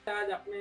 आज आपने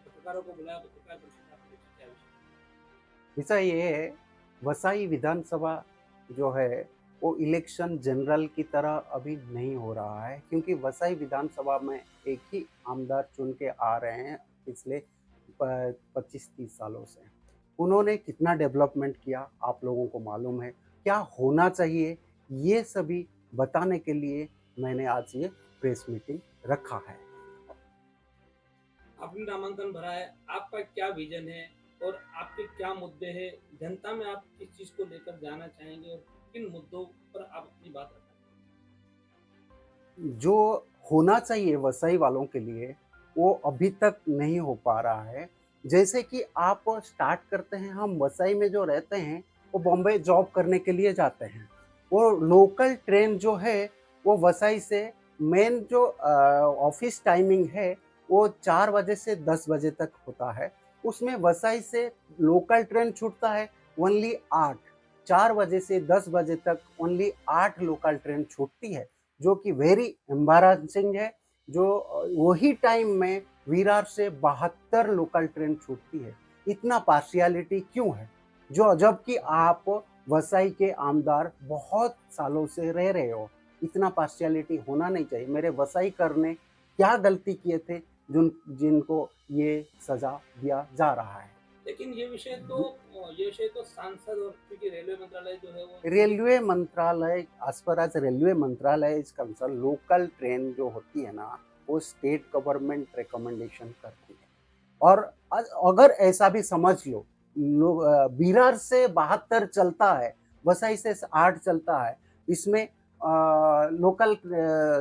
पत्रकारों को बुलाया, पत्रकार परिषद आपने रखी, क्या विषय? ऐसा ये है, वसाई विधानसभा जो है वो इलेक्शन जनरल की तरह अभी नहीं हो रहा है, क्योंकि वसाई विधानसभा में एक ही आमदार चुन के आ रहे हैं पिछले 25-30 सालों से। उन्होंने कितना डेवलपमेंट किया आप लोगों को मालूम है, क्या होना चाहिए, ये सभी बताने के लिए मैंने आज ये प्रेस मीटिंग रखा है। आपने नामांकन भरा है, आपका क्या विजन है और आपके क्या मुद्दे हैं? जनता में आप किस चीज़ को लेकर जाना चाहेंगे और किन मुद्दों पर आप अपनी बात रखना जो होना चाहिए वसई वालों के लिए वो अभी तक नहीं हो पा रहा है। जैसे कि आप स्टार्ट करते हैं, हम वसई में जो रहते हैं वो बॉम्बे जॉब करने के लिए जाते हैं। वो लोकल ट्रेन जो है वो वसई से मेन जो ऑफिस टाइमिंग है वो 4 बजे से 10 बजे तक होता है। उसमें वसई से लोकल ट्रेन छूटता है ओनली 8। 4 बजे से 10 बजे तक ओनली 8 लोकल ट्रेन छूटती है, जो कि वेरी एम्बारासिंग है। जो वही टाइम में विरार से 72 लोकल ट्रेन छूटती है। इतना पार्शियलिटी क्यों है? जो जबकि आप वसई के आमदार बहुत सालों से रह रहे हो, इतना पार्शियलिटी होना नहीं चाहिए। मेरे वसई कर ने क्या गलती किए थे जिनको ये सजा दिया जा रहा है? लेकिन ये विषय तो सांसद और क्योंकि रेलवे मंत्रालय जो है वो दिल्ली रेलवे मंत्रालय, एज पर एज रेलवे मंत्रालय इज कंसर्न, लोकल ट्रेन जो होती है ना वो स्टेट गवर्नमेंट रिकमेंडेशन करती है। और अगर ऐसा भी समझ लो, बिरार से 72 चलता है, वसई से 8 चलता है, इसमें लोकल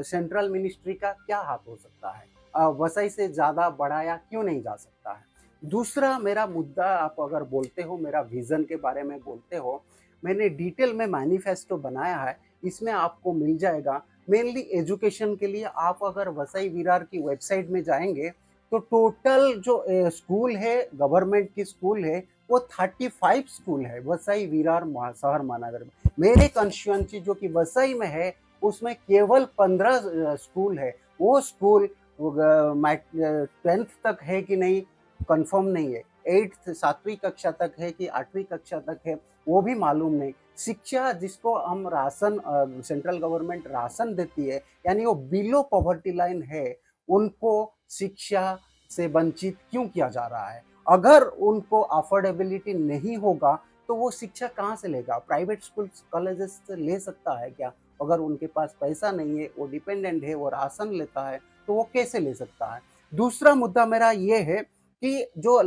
सेंट्रल मिनिस्ट्री का क्या हाथ हो सकता है? वसई से ज़्यादा बढ़ाया क्यों नहीं जा सकता है? दूसरा मेरा मुद्दा, आप अगर बोलते हो मेरा विजन के बारे में बोलते हो, मैंने डिटेल में मैनिफेस्टो बनाया है, इसमें आपको मिल जाएगा। मेनली एजुकेशन के लिए आप अगर वसई विरार की वेबसाइट में जाएंगे तो टोटल जो स्कूल है, गवर्नमेंट की स्कूल है, वो 35 स्कूल है वसई विरार शहर महानगर में। मेरे कंस्टिट्यूंसी जो कि वसई में है उसमें केवल 15 स्कूल है। वो स्कूल 10th तक है कि नहीं कंफर्म नहीं है, 8th 7वीं कक्षा तक है कि 8वीं कक्षा तक है वो भी मालूम नहीं। शिक्षा जिसको हम राशन, सेंट्रल गवर्नमेंट राशन देती है, यानी वो बिलो पॉवर्टी लाइन है, उनको शिक्षा से वंचित क्यों किया जा रहा है? अगर उनको अफोर्डेबिलिटी नहीं होगा तो वो शिक्षा कहाँ से लेगा? प्राइवेट स्कूल कॉलेजेस से ले सकता है क्या? अगर उनके पास पैसा नहीं है, वो डिपेंडेंट है, वो राशन लेता है, तो वो कैसे ले सकता है? दूसरा मुद्दा मेरा ये है कि जो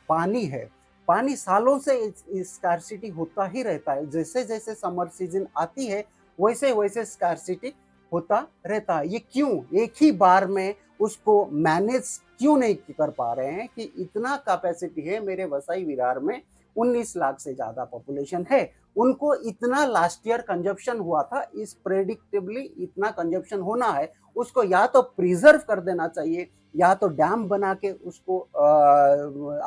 पानी है, पानी सालों से स्कार्सिटी होता ही रहता है। जैसे जैसे समर सीजन आती है वैसे वैसे स्कार्सिटी होता रहता है। ये क्यों? एक ही बार में उसको मैनेज क्यों नहीं कर पा रहे हैं कि इतना कैपेसिटी है मेरे वसई विरार में, 19 लाख से ज्यादा पॉपुलेशन है, उनको इतना लास्ट ईयर कंजप्शन हुआ था, इस प्रेडिक्टेबली इतना कंजप्शन होना है, उसको या तो प्रिजर्व कर देना चाहिए या तो डैम बना के उसको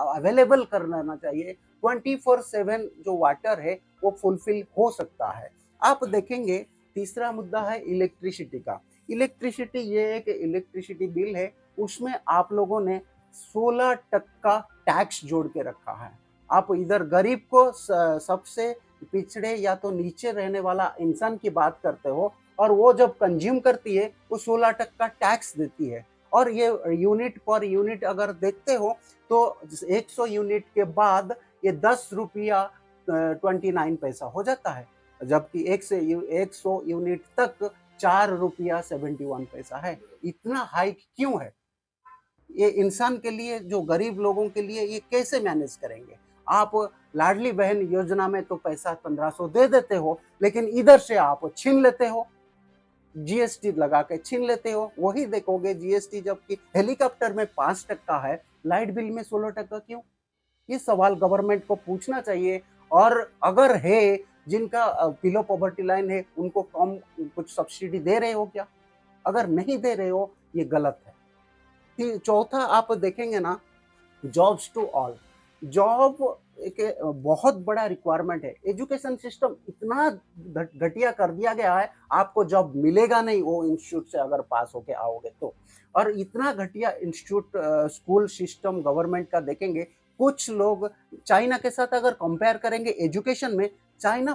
अवेलेबल कर लेना चाहिए। 24/7 जो वाटर है वो फुलफिल हो सकता है। आप देखेंगे, तीसरा मुद्दा है इलेक्ट्रिसिटी का। इलेक्ट्रिसिटी, ये एक इलेक्ट्रिसिटी बिल है, उसमें आप लोगों ने 16% टैक्स जोड़ के रखा है। आप इधर गरीब को, सबसे पिछड़े या तो नीचे रहने वाला इंसान की बात करते हो, और वो जब कंज्यूम करती है वो 16% टैक्स देती है। और ये यूनिट पर यूनिट अगर देखते हो तो 100 यूनिट के बाद ये 10 रुपया 29 पैसा हो जाता है, जबकि 100 यूनिट तक 4 रुपया 71 पैसा है। इतना हाइक क्यों है? ये इंसान के लिए, जो गरीब लोगों के लिए, ये कैसे मैनेज करेंगे? आप लाडली बहन योजना में तो पैसा 1500 दे देते हो, लेकिन इधर से आप छीन लेते हो, जीएसटी लगा के छीन लेते हो। वही देखोगे जीएसटी जबकि हेलीकॉप्टर में 5% है, लाइट बिल में 16% क्यों? ये सवाल गवर्नमेंट को पूछना चाहिए। और अगर है जिनका बिलो पॉवर्टी लाइन है उनको कम कुछ सब्सिडी दे रहे हो क्या? अगर नहीं दे रहे हो ये गलत है। चौथा आप देखेंगे ना, जॉब्स टू ऑल, जॉब एक बहुत बड़ा रिक्वायरमेंट है। एजुकेशन सिस्टम इतना घटिया कर दिया गया है, आपको जॉब मिलेगा नहीं वो इंस्टीट्यूट से अगर पास होके आओगे तो। और इतना घटिया इंस्टीट्यूट स्कूल सिस्टम गवर्नमेंट का देखेंगे, कुछ लोग चाइना के साथ अगर कंपेयर करेंगे एजुकेशन में, चाइना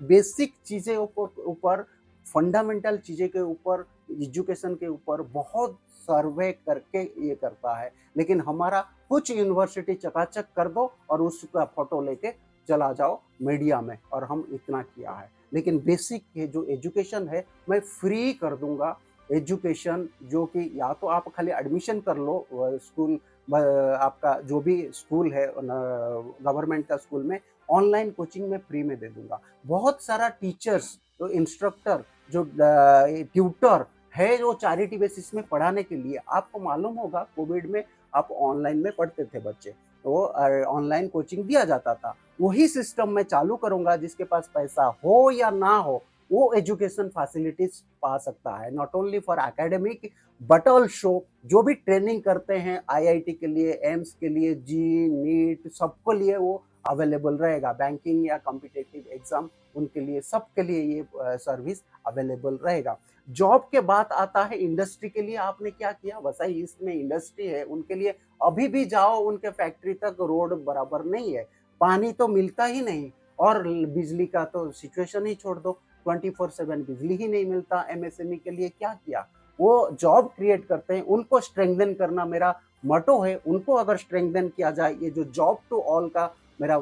बेसिक चीज़ें ऊपर फंडामेंटल चीज़ें के ऊपर, एजुकेशन के ऊपर बहुत सर्वे करके ये करता है। लेकिन हमारा कुछ यूनिवर्सिटी चकाचक कर दो और उसका फोटो लेके चला जाओ मीडिया में, और हम इतना किया है। लेकिन बेसिक ये जो एजुकेशन है मैं फ्री कर दूंगा। एजुकेशन जो कि या तो आप खाली एडमिशन कर लो स्कूल, आपका जो भी स्कूल है गवर्नमेंट का स्कूल में, ऑनलाइन कोचिंग में फ्री में दे दूंगा। बहुत सारा टीचर्स, जो इंस्ट्रक्टर, जो ट्यूटर है, जो चैरिटी बेसिस में पढ़ाने के लिए, आपको मालूम होगा कोविड में आप ऑनलाइन में पढ़ते थे बच्चे, तो ऑनलाइन कोचिंग दिया जाता था। वही सिस्टम मैं चालू करूंगा, जिसके पास पैसा हो या ना हो वो एजुकेशन फैसिलिटीज पा सकता है, not only for academic but also जो भी ट्रेनिंग करते हैं आईआईटी के लिए, एम्स के लिए, जी नीट, सबके लिए वो अवेलेबल रहेगा। बैंकिंग या कॉम्पिटिटिव एग्जाम, उनके लिए, सबके लिए ये सर्विस अवेलेबल रहेगा। जॉब के बाद आता है इंडस्ट्री के लिए। आपने क्या किया, वैसा ही इसमें इंडस्ट्री है उनके लिए। अभी भी जाओ उनके फैक्ट्री तक, रोड बराबर नहीं है, पानी तो मिलता ही नहीं, और बिजली का तो सिचुएशन ही छोड़ दो, 24/7 बिजली ही नहीं मिलता। एमएसएमई के लिए क्या किया, वो जॉब क्रिएट करते हैं, उनको स्ट्रेंथन करना मेरा मोटो है। उनको अगर स्ट्रेंथन किया जाए, ये जो जॉब टू ऑल का मेरा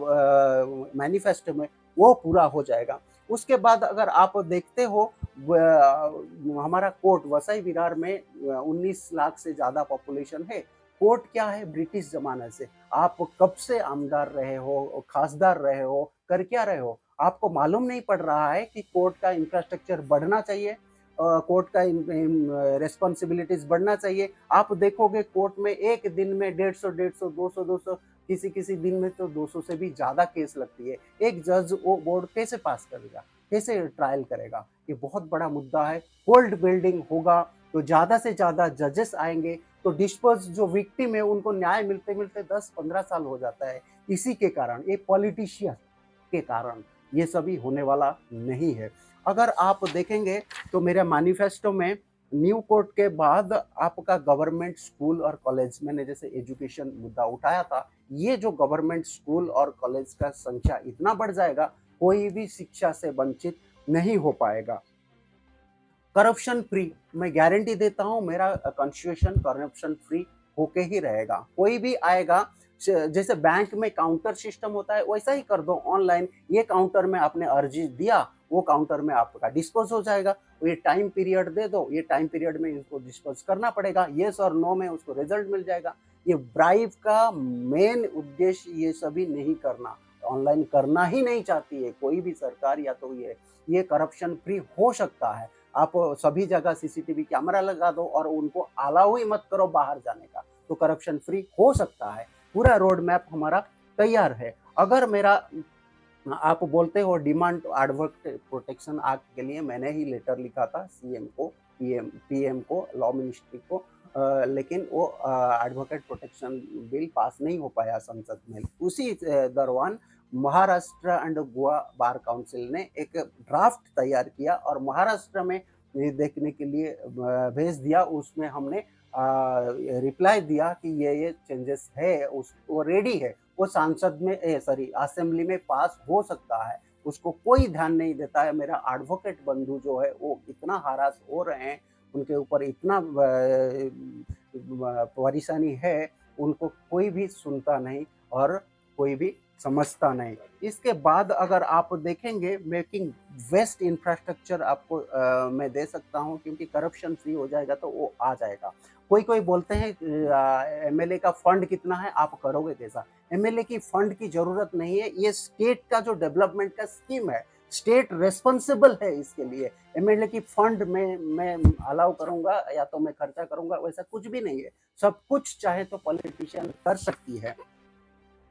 मैनिफेस्टो में, वो पूरा हो जाएगा। उसके बाद अगर आप देखते हो, हमारा कोर्ट वसई विरार में 19 लाख से ज्यादा पॉपुलेशन है। कोर्ट क्या है, ब्रिटिश जमाने से आप कब से आमदार रहे हो, खासदार रहे हो, कर क्या रहे हो, आपको मालूम नहीं पड़ रहा है कि कोर्ट का इंफ्रास्ट्रक्चर बढ़ना चाहिए, कोर्ट का रेस्पॉन्सिबिलिटीज बढ़ना चाहिए। आप देखोगे कोर्ट में एक दिन में 150, 200, किसी किसी दिन में तो 200 से भी ज्यादा केस लगती है। एक जज वो बोर्ड कैसे पास करेगा, कैसे ट्रायल करेगा, ये बहुत बड़ा मुद्दा है। कोल्ड बिल्डिंग होगा तो ज्यादा से ज्यादा जजेस आएंगे, तो डिस्पर्स जो विक्टिम है उनको न्याय मिलते मिलते 10-15 साल हो जाता है। इसी के कारण, ये पॉलिटिशियन के कारण ये सभी होने वाला नहीं है। अगर आप देखेंगे तो मेरे मैनिफेस्टो में न्यू कोर्ट के बाद आपका गवर्नमेंट स्कूल और कॉलेज, मैंने जैसे एजुकेशन मुद्दा उठाया था, ये जो गवर्नमेंट स्कूल और कॉलेज का संख्या इतना बढ़ जाएगा, कोई भी शिक्षा से वंचित नहीं हो पाएगा। करप्शन फ्री, मैं गारंटी देता हूं मेरा कॉन्स्टिट्यूशन करप्शन फ्री होके ही रहेगा। कोई भी आएगा, जैसे बैंक में काउंटर सिस्टम होता है वैसा ही कर दो ऑनलाइन। ये काउंटर में आपने अर्जी दिया, वो काउंटर में आपका डिस्पोज हो जाएगा। तो ये टाइम पीरियड दे दो, ये टाइम पीरियड में इसको डिस्पोज करना पड़ेगा, येस और नो में उसको रिजल्ट मिल जाएगा। ये ब्राइब का मेन उद्देश्य ये सभी नहीं करना, ऑनलाइन करना ही नहीं चाहती है कोई भी सरकार, या तो ये करप्शन फ्री हो सकता है। आप सभी जगह सीसीटीवी कैमरा लगा दो और उनको अलाउ ही मत करो बाहर जाने का, तो करप्शन फ्री हो सकता है। पूरा रोड मैप हमारा तैयार है। अगर मेरा, आप बोलते हो डिमांड एडवोकेट प्रोटेक्शन एक्ट के लिए मैंने ही लेटर लिखा था सीएम को, पीएम को, लॉ मिनिस्ट्री को, लेकिन वो एडवोकेट प्रोटेक्शन बिल पास नहीं हो पाया संसद में। उसी दौरान Maharashtra and Goa bar council ने एक ड्राफ्ट तैयार किया और महाराष्ट्र में देखने के लिए भेज दिया। उसमें हमने रिप्लाई दिया कि ये चेंजेस है, वो रेडी है, वो सांसद में, सॉरी असेंबली में पास हो सकता है। उसको कोई ध्यान नहीं देता है। मेरा एडवोकेट बंधु जो है वो इतना हरास हो रहे हैं, उनके ऊपर इतना परेशानी है, उनको कोई भी सुनता नहीं और कोई भी समझता नहीं। इसके बाद अगर आप देखेंगे, मेकिंग वेस्ट इंफ्रास्ट्रक्चर आपको मैं दे सकता हूं, क्योंकि करप्शन फ्री हो जाएगा तो वो आ जाएगा। कोई कोई बोलते हैं एमएलए का फंड कितना है, आप करोगे कैसा। एमएलए की फंड की जरूरत नहीं है, ये स्टेट का जो डेवलपमेंट का स्कीम है, स्टेट रेस्पॉन्सिबल है इसके लिए। एमएलए की फंड में मैं अलाउ करूंगा या तो मैं खर्चा करूंगा, वैसा कुछ भी नहीं है। सब कुछ चाहे तो पॉलिटिशियन कर सकती है।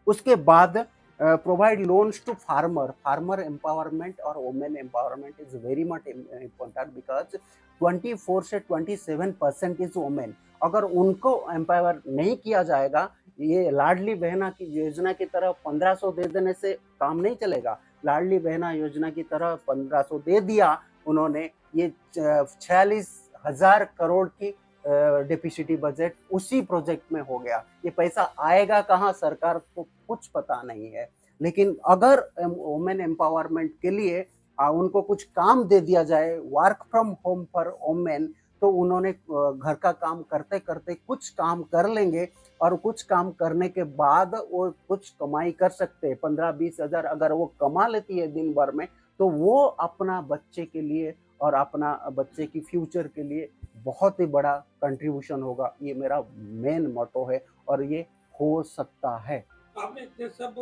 उसके बाद provide loans to farmer empowerment और women empowerment is very much important, because 24 से 27% इज वुमेन। अगर उनको एम्पावर नहीं किया जाएगा, ये लाडली बहना की योजना की तरह 1500 दे देने से काम नहीं चलेगा। लाडली बहना योजना की तरह 1500 दे दिया उन्होंने, ये 46,000 करोड़ की डेफिसिटी बजट उसी प्रोजेक्ट में हो गया। ये पैसा आएगा कहाँ, सरकार को कुछ पता नहीं है। लेकिन अगर वुमेन एम्पावरमेंट के लिए उनको कुछ काम दे दिया जाए, work from home for women, तो उन्होंने घर का काम करते करते कुछ काम कर लेंगे और कुछ काम करने के बाद वो कुछ कमाई कर सकते हैं। 15-20 हजार अगर वो कमा लेती है दिन भर में, तो वो अपना बच्चे के लिए और अपना बच्चे की फ्यूचर के लिए बहुत ही बड़ा कंट्रीब्यूशन होगा। ये मेरा मेन मोटो है और ये हो सकता है। आपने इतने सब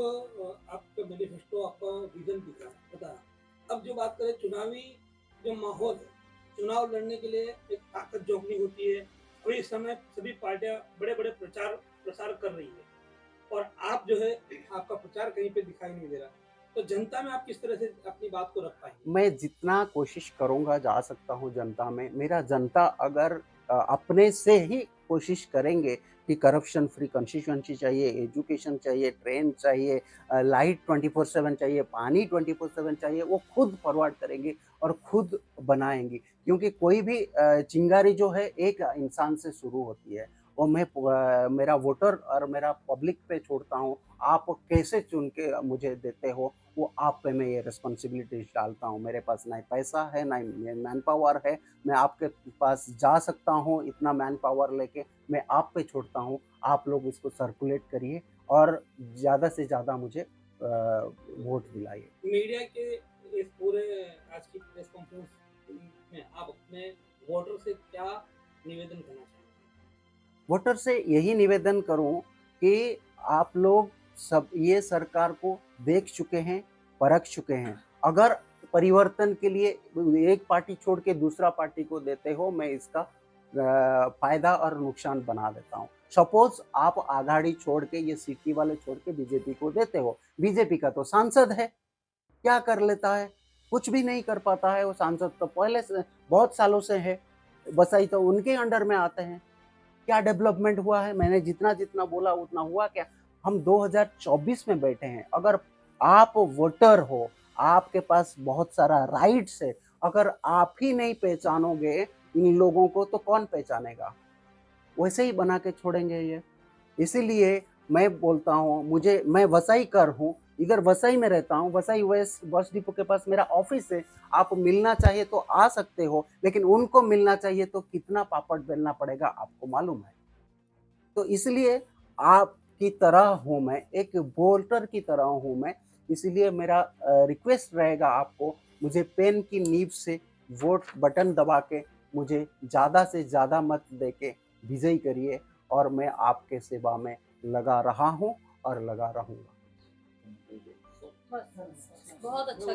आपका मैनिफेस्टो, आपका विजन दिखा बताया। अब जो बात करें चुनावी जो माहौल है, चुनाव लड़ने के लिए एक ताकत जोड़नी होती है और इस समय सभी पार्टियां बड़े बड़े प्रचार प्रसार कर रही है और आप जो है आपका प्रचार कहीं पे दिखाई नहीं दे रहा। तो जनता में आप किस तरह से अपनी बात को रख पाएंगे? मैं जितना कोशिश करूँगा जा सकता हूँ जनता में, मेरा जनता अगर अपने से ही कोशिश करेंगे कि करप्शन फ्री कंस्टिट्यूएंसी चाहिए, एजुकेशन चाहिए, ट्रेन चाहिए, लाइट 24/7 चाहिए, पानी 24/7 चाहिए, वो खुद फॉरवर्ड करेंगे और खुद बनाएँगी। क्योंकि कोई भी चिंगारी जो है एक इंसान से शुरू होती है। वो मैं मेरा वोटर और मेरा पब्लिक पे छोड़ता हूँ, आप कैसे चुन के मुझे देते हो, वो आप पे मैं ये रिस्पॉन्सिबिलिटीज़ डालता हूँ। मेरे पास ना ही पैसा है, ना ही मैन पावर है, मैं आपके पास जा सकता हूँ इतना मैन पावर लेके, मैं आप पे छोड़ता हूँ। आप लोग इसको सर्कुलेट करिए और ज़्यादा से ज़्यादा मुझे वोट दिलाइए। मीडिया के इस पूरे आज की प्रेस कॉन्फ्रेंस में आप अपने वोटर से क्या निवेदन करना चाहेंगे? वोटर से यही निवेदन करूं कि आप लोग सब ये सरकार को देख चुके हैं, परख चुके हैं। अगर परिवर्तन के लिए एक पार्टी छोड़ के दूसरा पार्टी को देते हो, मैं इसका फायदा और नुकसान बना देता हूँ। सपोज आप आघाड़ी छोड़ के, ये सिटी वाले छोड़ के बीजेपी को देते हो, बीजेपी का तो सांसद है, क्या कर लेता है? कुछ भी नहीं कर पाता है। वो सांसद तो पहले से बहुत सालों से है, बसाई तो उनके अंडर में आते हैं। क्या डेवलपमेंट हुआ है? मैंने जितना-जितना बोला उतना हुआ क्या? हम 2024 में बैठे हैं। अगर आप वोटर हो, आपके पास बहुत सारा राइट्स है, अगर आप ही नहीं पहचानोगे इन लोगों को तो कौन पहचानेगा? वैसे ही बना के छोड़ेंगे ये। इसीलिए मैं बोलता हूँ, मुझे मैं वसईकर हूँ, इधर वसई में रहता हूँ, वसई वेस्ट बस डिपो के पास मेरा ऑफिस है। आप मिलना चाहिए तो आ सकते हो, लेकिन उनको मिलना चाहिए तो कितना पापड़ बेलना पड़ेगा आपको मालूम है। तो इसलिए आपकी तरह हूँ मैं, एक वोटर की तरह हूँ मैं, इसलिए मेरा रिक्वेस्ट रहेगा आपको, मुझे पेन की नीब से वोट बटन दबा के मुझे ज़्यादा से ज़्यादा मत दे के विजयी करिए और मैं आपके सेवा में लगा रहा हूँ और लगा रहूँगा। बहुत अच्छा